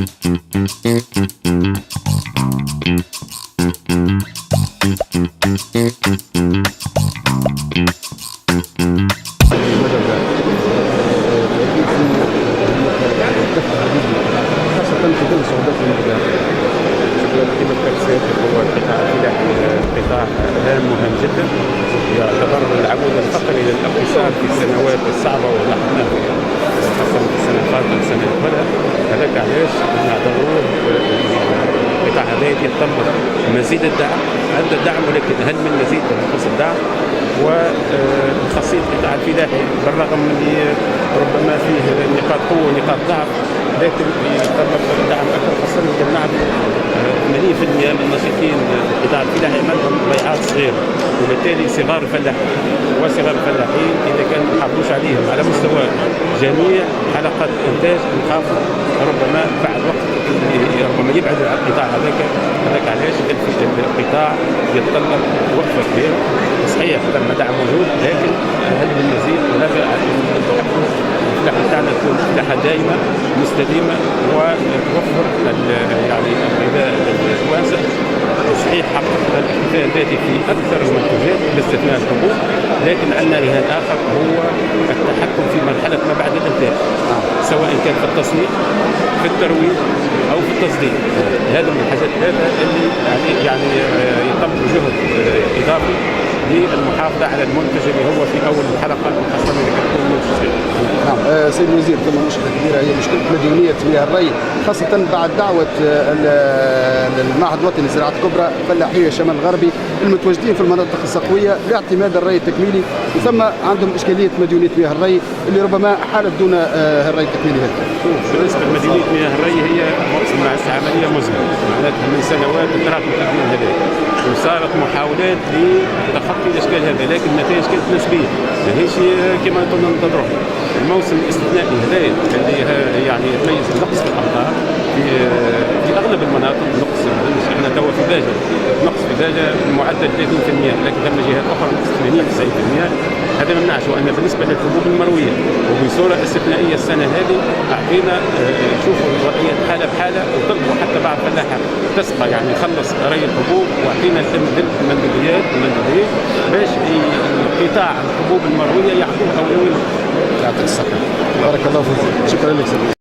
خاصة في ظل صعوبات المبيعات. كما ذكرت سيادتك هو القطاع الفلاحي قطاع هام مهم جدا، يعتبر العمود الفقري للاقتصاد في السنوات الصعبة ولاحظنا خاصة في السنة الفاضلة والسنة اللي قبلها. هذاك علاش ضروري القطاع هذا يتطلب مزيد الدعم، هذا الدعم، ولكن هل من مزيد نقص الدعم؟ وخاصية القطاع الفلاحي بالرغم من ربما فيه نقاط قوة ونقاط ضعف، لكن يتطلب دعم أكثر، خاصة إذا نعرف 80% من الناشطين في القطاع الفلاحي عندهم ضيعات صغيرة، وبالتالي صغار الفلاحين وصغار الفلاحين إذا كان ما نحافظوش عليهم على مستوى جميع حلقات الإنتاج نخاف ربما بعد وقت ربما يبعدوا عن القطاع هذاك علاش القطاع يتطلب وقفة كبيرة. صحيح ثم دعم موجود، لكن هل من مزيد؟ وهذا الفلاحة تاعنا تكون فلاحة دائمة مستديمة وتوفر يعني الغذاء الواسع. صحيح حققنا الاكتفاء الذاتي في اكثر المنتوجات باستثناء الحبوب، لكن عندنا رهان اخر هو التحكم في مرحله ما بعد الانتاج، سواء كان في التصنيع في الترويج او في التصدير. هذا من الحاجات اللي يعني يطلب جهد اضافي للمحافظه على المنتج اللي هو في اول الحلقه، خاصه اذا كان يكون منتج صغير. نعم سيد الوزير، ثم مشكله كبيره هي مشكله مديونيه مياه الري، خاصه بعد دعوه المعهد الوطني لزراعه الكبرى الفلاحيه الشمال الغربي المتواجدين في المناطق الصقويه لاعتماد الري التكميلي، وثم عندهم اشكاليه مديونيه مياه الري اللي ربما حالت دون الري التكميلي هذا. بالنسبه لمديونيه مياه الري هي عمليه مزمنه، معناتها من سنوات تراكم التكوين هذا، وصارت محاولات لتخطي الاشكال هذا، لكن النتائج كانت نسبيه، ماهيش كما كنا ننتظروها. الموسم الاستثنائي هذا اللي يعني يتميز بنقص في الامطار في اغلب المناطق، نقص احنا توا في باجه نقص في باجه معدل 30%، لكن ثم جهات اخرى نقص 80-90%. هذا ما يمنعش ان بالنسبه للحبوب المرويه وبصوره استثنائيه السنه هذه اعطينا شوفوا الوضعيه حاله بحاله، وطلبوا حتى بعض الفلاحه تسقى يعني يخلص ري الحبوب، واعطينا المندوبيات باش قطاع الحبوب المرويه يعطوه اولويه. يعطيك الصحه، بارك الله فيك، شكرا لك.